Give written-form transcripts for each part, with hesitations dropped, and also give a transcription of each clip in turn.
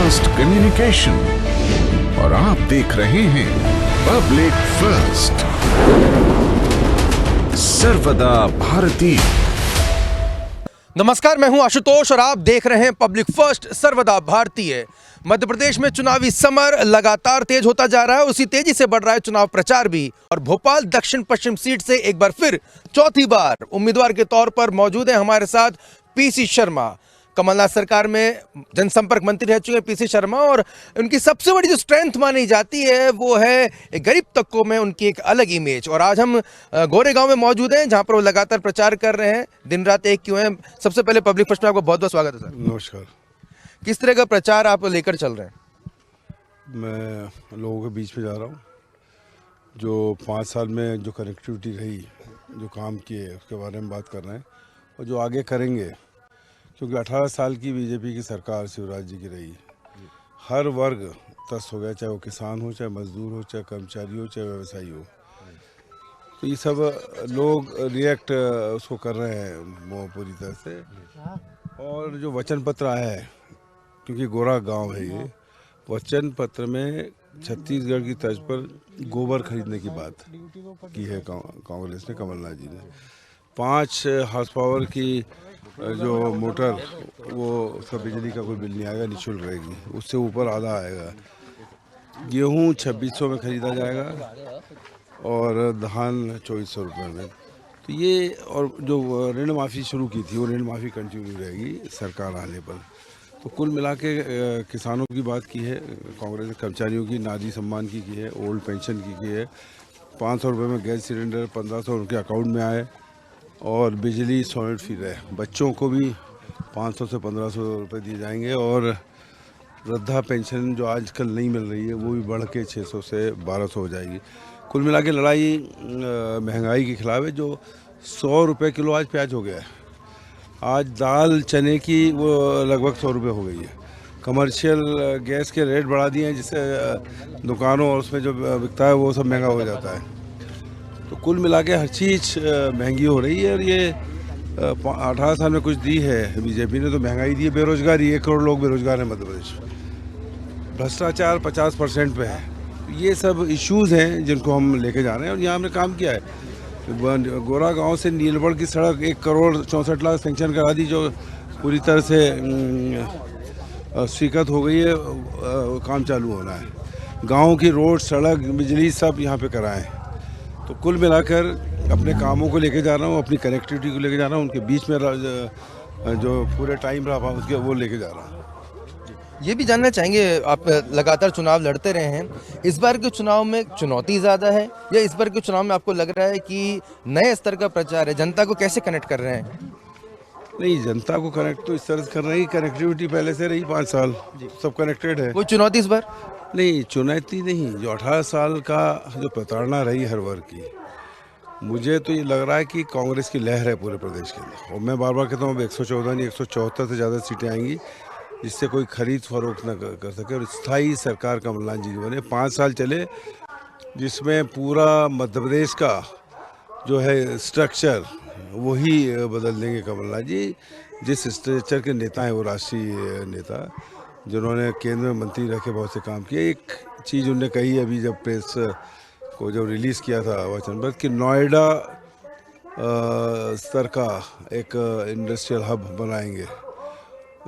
Fast communication और आप देख रहे हैं पब्लिक फर्स्ट, सर्वदा भारतीय। नमस्कार, मैं हूं आशुतोष और आप देख रहे हैं पब्लिक फर्स्ट, सर्वदा भारतीय। मध्य प्रदेश में चुनावी समर लगातार तेज होता जा रहा है, उसी तेजी से बढ़ रहा है चुनाव प्रचार भी। और भोपाल दक्षिण पश्चिम सीट से एक बार फिर चौथी बार उम्मीदवार के तौर पर मौजूद है हमारे साथ पीसी शर्मा। कमलनाथ सरकार में जनसंपर्क मंत्री रह चुके हैं पीसी शर्मा, और उनकी सबसे बड़ी जो स्ट्रेंथ मानी जाती है वो है गरीब तबकों में उनकी एक अलग इमेज। और आज हम गोरेगांव में मौजूद हैं जहां पर वो लगातार प्रचार कर रहे हैं, दिन रात एक क्यों है। सबसे पहले पब्लिक फर्स्ट में आपका बहुत बहुत स्वागत है सर। नमस्कार। किस तरह का प्रचार आप लेकर चल रहे हैं? मैं लोगों के बीच में जा रहा हूँ। जो 5 साल में जो कनेक्टिविटी रही, जो काम किए, उसके बारे में बात कर रहे हैं और जो आगे करेंगे, क्योंकि 18 साल की बीजेपी की सरकार शिवराज जी की रही। हर वर्ग त्रस्त हो गया, चाहे वो किसान हो, चाहे मजदूर हो, चाहे कर्मचारी हो, चाहे व्यवसायी हो। तो ये सब लोग रिएक्ट उसको कर रहे हैं वो पूरी तरह से। और जो वचन पत्र आया है, क्योंकि गोरा गांव है ये, वचन पत्र में छत्तीसगढ़ की तर्ज पर गोबर खरीदने की बात की है कांग्रेस ने, कमलनाथ जी ने। 5 हॉर्स पावर की जो मोटर, वो उसका बिजली का कोई बिल नहीं आएगा, निःशुल्क रहेगी, उससे ऊपर आधा आएगा। गेहूँ 2600 में खरीदा जाएगा और धान 2400 रुपये में। तो ये, और जो ऋण माफ़ी शुरू की थी वो ऋण माफ़ी कंटिन्यू रहेगी सरकार आने पर। तो कुल मिला के किसानों की बात की है कांग्रेस ने, कर्मचारियों की, नारी सम्मान की है, ओल्ड पेंशन की है। 500 रुपये में गैस सिलेंडर 1500 उनके अकाउंट में आए, और बिजली 100 यूनिट फ्री रहे। बच्चों को भी 500 से 1500 रुपये दिए जाएंगे, और वृद्धा पेंशन जो आजकल नहीं मिल रही है वो भी बढ़ के 600 से 1200 हो जाएगी। कुल मिला के लड़ाई महंगाई के खिलाफ है। जो 100 रुपये किलो आज प्याज हो गया है, आज दाल चने की वो लगभग 100 रुपये हो गई है। कमर्शियल गैस के रेट बढ़ा दिए हैं, जिससे दुकानों और उसमें जो बिकता है वो सब महंगा हो जाता है। तो कुल मिला के हर चीज़ महंगी हो रही है। और ये 18 साल में कुछ दी है बीजेपी ने, तो महंगाई दी है। बेरोजगारी, 1 करोड़ लोग बेरोजगार हैं मध्य प्रदेश में। भ्रष्टाचार 50% पे है। ये सब इश्यूज़ हैं जिनको हम लेके जा रहे हैं, और यहाँ हमने काम किया है। गोरा गांव से नीलबढ़ की सड़क 1 करोड़ 64 लाख सेंक्शन करा दी, जो पूरी तरह से स्वीकृत हो गई है, काम चालू होना है। गांव की रोड, सड़क, बिजली सब यहाँ पे कराएं। तो कुल मिलाकर अपने कामों को लेके जा रहा हूँ, अपनी कनेक्टिविटी को लेके जा रहा हूँ, उनके बीच में जो पूरे टाइम रहा उसके वो लेके जा रहा हूँ। ये भी जानना चाहेंगे, आप लगातार चुनाव लड़ते रहे हैं, इस बार के चुनाव में चुनौती ज़्यादा है या इस बार के चुनाव में आपको लग रहा है कि नए स्तर का प्रचार है? जनता को कैसे कनेक्ट कर रहे हैं? नहीं, जनता को कनेक्ट तो इस तरह से कर रही, कनेक्टिविटी पहले से रही 5 साल, सब कनेक्टेड है। कोई चुनौती इस बार? नहीं, चुनौती नहीं। जो 18 साल का जो प्रताड़ना रही हर वर्ग की, मुझे तो ये लग रहा है कि कांग्रेस की लहर है पूरे प्रदेश के अंदर। और मैं बार बार कहता हूँ, अब 114 नहीं 174 से ज़्यादा सीटें आएंगी, जिससे कोई खरीद फरोख्त न कर सके। और स्थायी सरकार कमलनाथ जी बने, 5 साल चले, जिसमें पूरा मध्य प्रदेश का जो है स्ट्रक्चर वही बदल देंगे कमलनाथ जी। जिस स्ट्रक्चर के नेता हैं, वो राष्ट्रीय नेता, जिन्होंने केंद्र में मंत्री रह के बहुत से काम किए। एक चीज़ उन्होंने कही अभी जब प्रेस को जब रिलीज़ किया था वचन पत्र, कि नोएडा स्तर का एक इंडस्ट्रियल हब बनाएंगे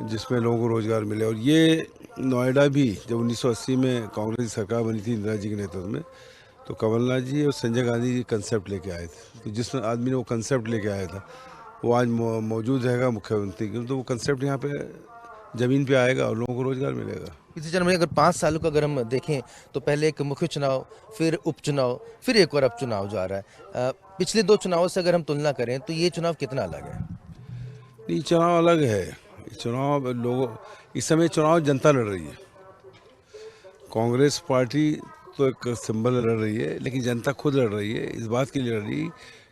जिसमें लोगों को रोज़गार मिले। और ये नोएडा भी जब 1980 में कांग्रेस की सरकार बनी थी इंदिरा जी के नेतृत्व में, तो कमलनाथ जी और संजय गांधी जी कंसेप्ट लेके आए थे। तो जिस आदमी ने वो कंसेप्ट लेके आया था वो आज मौजूद रहेगा मुख्यमंत्री की, तो वो कंसेप्ट यहाँ पे ज़मीन पे आएगा और लोगों को रोज़गार मिलेगा। इसी चरण में अगर 5 सालों का अगर हम देखें तो पहले एक मुख्य चुनाव, फिर उपचुनाव, फिर एक और अब चुनाव जो आ रहा है, पिछले 2 चुनावों से अगर हम तुलना करें तो ये चुनाव कितना अलग है? नहीं, चुनाव अलग है। चुनाव लोगों, इस समय चुनाव जनता लड़ रही है। कांग्रेस पार्टी तो एक सिंबल लड़ रही है, लेकिन जनता खुद लड़ रही है। इस बात के लिए लड़ रही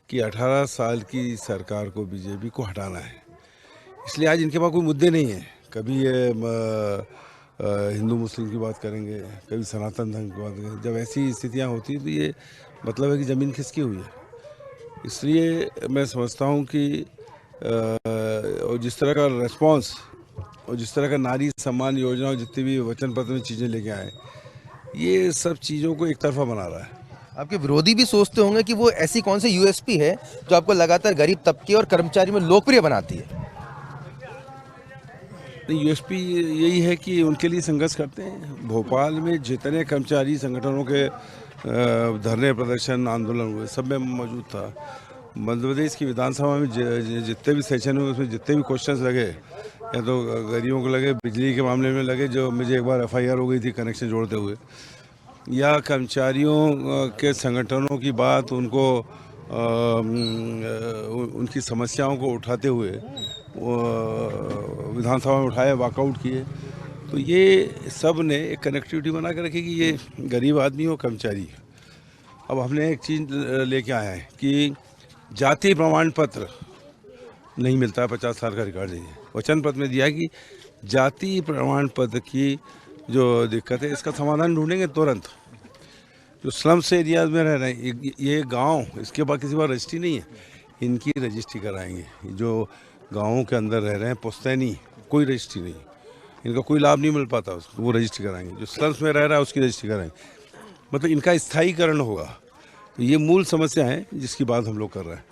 कि 18 साल की सरकार को, बीजेपी को हटाना है। इसलिए आज इनके पास कोई मुद्दे नहीं है। कभी ये हिंदू मुस्लिम की बात करेंगे, कभी सनातन धर्म की बात करेंगे। जब ऐसी स्थितियां होती हैं तो ये मतलब है कि ज़मीन खिसकी हुई है। इसलिए मैं समझता हूं कि और जिस तरह का रिस्पांस और जिस तरह का नारी सम्मान योजना और जितनी भी वचन पत्र में चीज़ें लेके आए, ये सब चीज़ों को एक तरफा बना रहा है। आपके विरोधी भी सोचते होंगे कि वो ऐसी कौन सी यूएसपी है जो आपको लगातार गरीब तबके और कर्मचारी में लोकप्रिय बनाती है। यूएसपी यही है कि उनके लिए संघर्ष करते हैं। भोपाल में जितने कर्मचारी संगठनों के धरने प्रदर्शन आंदोलन हुए, सब में मौजूद था। मध्य प्रदेश की विधानसभा में जितने भी सेशन हुए, उसमें जितने भी क्वेश्चंस लगे, या तो गरीबों को लगे, बिजली के मामले में लगे, जो मुझे एक बार एफआईआर हो गई थी कनेक्शन जोड़ते हुए, या कर्मचारियों के संगठनों की बात, उनको उनकी समस्याओं को उठाते हुए विधानसभा में उठाए, वॉकआउट किए। तो ये सब ने एक कनेक्टिविटी बना के रखी कि ये गरीब आदमी हो, कर्मचारी। अब हमने एक चीज़ लेके आए हैं कि जाति प्रमाण पत्र नहीं मिलता है, 50 साल का रिकॉर्ड है। वचन पत्र में दिया कि जाति प्रमाण पत्र की जो दिक्कत है, इसका समाधान ढूंढेंगे तुरंत। जो स्लम्स एरियाज में रह रहे हैं, ये गांव, इसके बाद किसी बार रजिस्ट्री नहीं है, इनकी रजिस्ट्री कराएंगे। जो गाँवों के अंदर रह रहे हैं, पुश्तैनी, कोई रजिस्ट्री नहीं, इनका कोई लाभ नहीं मिल पाता उसको, वो रजिस्ट्री कराएंगे। जो स्लम्स में रह रहा है उसकी रजिस्ट्री कराएंगे, मतलब इनका स्थायीकरण होगा। तो ये मूल समस्या है जिसकी बात हम लोग कर रहे हैं।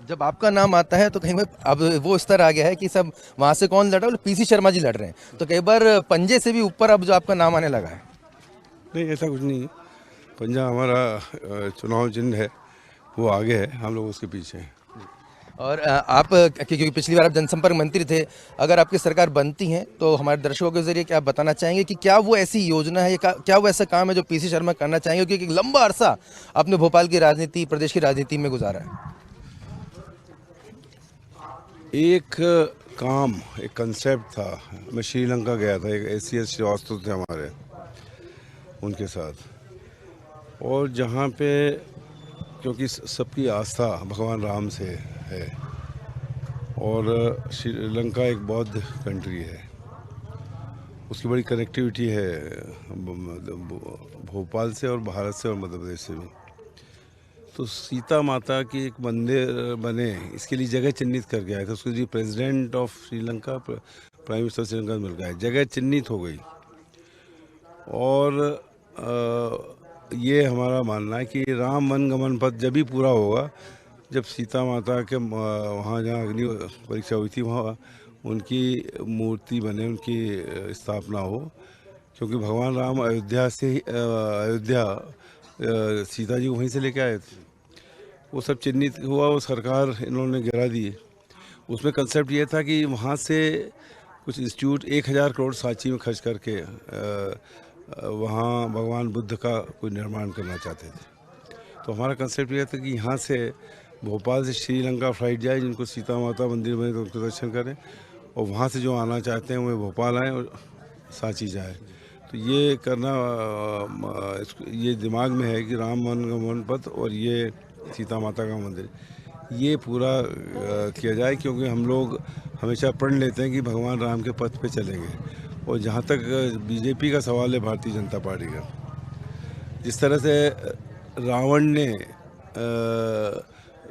जब आपका नाम आता है तो कहीं बार अब वो स्तर आ गया है कि सब वहाँ से कौन लड़ रहा है, पीसी शर्मा जी लड़ रहे हैं, तो कई बार पंजे से भी ऊपर अब जो आपका नाम आने लगा है। नहीं, ऐसा कुछ नहीं है। पंजा हमारा चुनाव चिन्ह है, वो आगे है, हम लोग उसके पीछे हैं। और आप, क्योंकि पिछली बार आप जनसंपर्क मंत्री थे, अगर आपकी सरकार बनती है तो हमारे दर्शकों के जरिए क्या बताना चाहेंगे कि क्या वो ऐसी योजना है, क्या वो ऐसा काम है जो पीसी शर्मा करना चाहेंगे, क्योंकि लंबा अरसा आपने भोपाल की राजनीति, प्रदेश की राजनीति में गुजारा है। एक काम, एक कंसेप्ट था। मैं श्रीलंका गया था, एक एसीएस श्रीवास्तव थे हमारे, उनके साथ, और जहाँ पे क्योंकि सबकी आस्था भगवान राम से है, और श्रीलंका एक बौद्ध कंट्री है, उसकी बड़ी कनेक्टिविटी है भोपाल से और भारत से और मध्य प्रदेश से भी। तो सीता माता की एक मंदिर बने, इसके लिए जगह चिन्हित कर गया है। तो उसके लिए president of Sri Lanka, prime minister Sri Lanka मिल गया है, जगह चिन्हित हो गई। और ये हमारा मानना है कि राम वन गमन पथ जब भी पूरा होगा, जब सीता माता के वहाँ जहाँ अग्नि परीक्षा हुई थी, वहाँ उनकी मूर्ति बने, उनकी स्थापना हो। क्योंकि भगवान राम अयोध्या सीता जी को वहीं से लेके आए थे, वो सब चिन्हित हुआ, वो सरकार इन्होंने गिरा दी। उसमें कंसेप्ट ये था कि वहाँ से कुछ इंस्टीट्यूट 1000 करोड़ सांची में खर्च करके वहाँ भगवान बुद्ध का कोई निर्माण करना चाहते थे। तो हमारा कंसेप्ट ये था कि यहाँ से भोपाल से श्रीलंका फ्लाइट जाए, जिनको सीता माता मंदिर बने तो उनके दर्शन करें, और वहाँ से जो आना चाहते हैं वो भोपाल आएँ और सांची जाए। तो ये करना ये दिमाग में है कि राम वन गमन पथ और ये सीता माता का मंदिर, ये पूरा किया जाए। क्योंकि हम लोग हमेशा पढ़ लेते हैं कि भगवान राम के पथ पे चलेंगे। और जहाँ तक बीजेपी का सवाल है, भारतीय जनता पार्टी का, जिस तरह से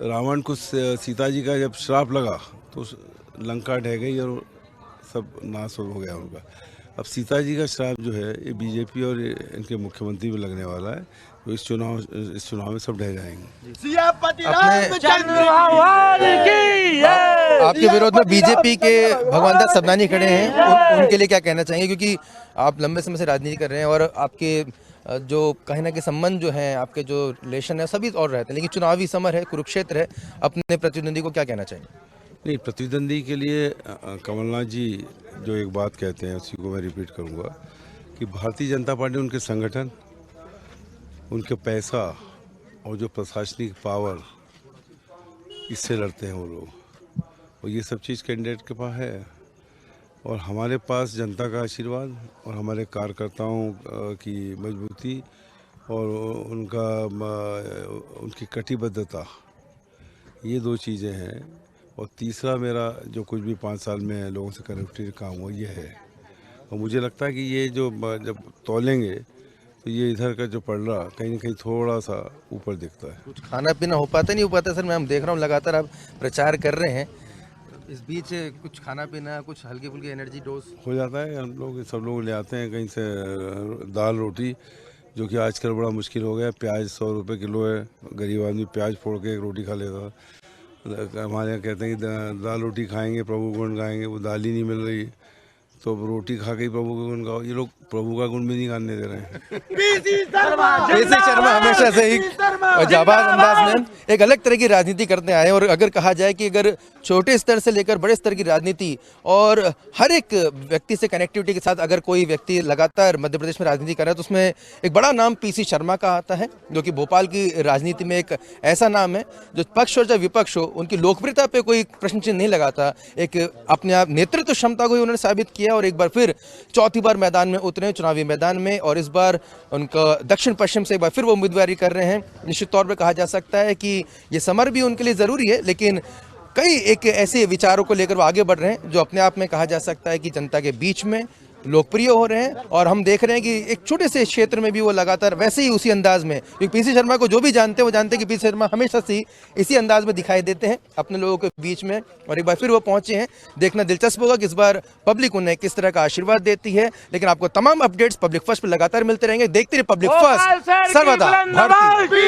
रावण को सीता जी का जब श्राप लगा तो लंका ढह गई और सब नाश हो गया उनका। अब सीता जी का श्राप जो है, ये बीजेपी और इनके मुख्यमंत्री में लगने वाला है। तो इस चुनाव में सब ढह जाएंगे। आपके विरोध में बीजेपी के भगवान दास सबनानी खड़े हैं, उनके लिए क्या कहना चाहेंगे, क्योंकि आप लंबे समय से राजनीति कर रहे हैं और आपके जो कहीं ना कहीं संबंध जो हैं, आपके जो रिलेशन है सभी और रहते हैं, लेकिन चुनावी समर है, कुरुक्षेत्र है, अपने प्रतिद्वंदी को क्या कहना चाहेंगे? नहीं, प्रतिद्वंदी के लिए कमलनाथ जी जो एक बात कहते हैं उसी को मैं रिपीट करूंगा कि भारतीय जनता पार्टी, उनके संगठन, उनके पैसा और जो प्रशासनिक पावर, इससे लड़ते हैं वो लोग, और ये सब चीज़ कैंडिडेट के पास है। और हमारे पास जनता का आशीर्वाद और हमारे कार्यकर्ताओं की मजबूती और उनकी कटिबद्धता, ये दो चीज़ें हैं। और तीसरा, मेरा जो कुछ भी 5 साल में लोगों से कनेक्टिव काम हुआ, ये है। और मुझे लगता है कि ये जो जब तोलेंगे तो ये इधर का जो पड़ रहा कहीं ना कहीं थोड़ा सा ऊपर दिखता है। कुछ खाना पीना हो पाता नहीं हो पाता? सर, मैं हम देख रहा हूँ लगातार आप प्रचार कर रहे हैं, इस बीच कुछ खाना पीना, कुछ हल्की फुल्की एनर्जी डोज हो जाता है। हम लोग सब लोग ले आते हैं कहीं से दाल रोटी, जो कि आजकल बड़ा मुश्किल हो गया। प्याज 100 रुपये किलो है, गरीब आदमी प्याज फोड़ के एक रोटी खा लेता था। हमारे यहाँ कहते हैं कि दाल रोटी खाएंगे प्रभु का गुण गाएंगे, वो दाल ही नहीं मिल रही, तो रोटी खा के ही प्रभु का गुण गाओ। ये लोग प्रभु का गुण भी नहीं गाने दे रहे हैं। पीसी शर्मा हमेशा से ही जाबाज अंदाज में एक अलग तरह की राजनीति करते आए हैं। और अगर कहा जाए कि अगर छोटे स्तर से लेकर बड़े स्तर की राजनीति और हर एक व्यक्ति से कनेक्टिविटी के साथ अगर कोई व्यक्ति लगातार मध्य प्रदेश में राजनीति कर रहा है तो उसमें एक बड़ा नाम पीसी शर्मा का आता है, जो कि भोपाल की राजनीति में एक ऐसा नाम है जो पक्ष और चाहे विपक्ष हो उनकी लोकप्रियता पे कोई प्रश्न चिन्ह नहीं लगाता। एक अपने आप नेतृत्व क्षमता को ही उन्होंने साबित किया और एक बार फिर चौथी बार मैदान में उतरे, चुनावी मैदान में, और इस बार उनका दक्षिण पश्चिम से एक बार फिर वो उम्मीदवारी कर रहे हैं। निश्चित तौर पर कहा जा सकता है कि ये समर भी उनके लिए ज़रूरी है, लेकिन कई एक ऐसे विचारों को लेकर वो आगे बढ़ रहे हैं जो अपने आप में कहा जा सकता है कि जनता के बीच में लोकप्रिय हो रहे हैं। और हम देख रहे हैं कि एक छोटे से क्षेत्र में भी वो लगातार वैसे ही उसी अंदाज में, क्योंकि पीसी शर्मा को जो भी जानते हैं वो जानते हैं कि पीसी शर्मा हमेशा से इसी अंदाज में दिखाई देते हैं अपने लोगों के बीच में। और एक बार फिर वो पहुंचे हैं। देखना दिलचस्प होगा कि इस बार पब्लिक उन्हें किस तरह का आशीर्वाद देती है। लेकिन आपको तमाम अपडेट्स पब्लिक फर्स्ट पर लगातार मिलते रहेंगे। देखते रहिए पब्लिक फर्स्ट, सर्वदा भारतीय।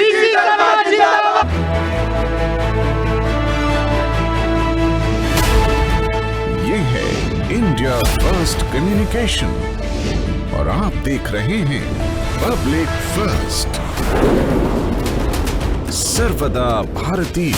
ये है इंडिया फर्स्ट कम्युनिकेशन और आप देख रहे हैं पब्लिक फर्स्ट, सर्वदा भारतीय।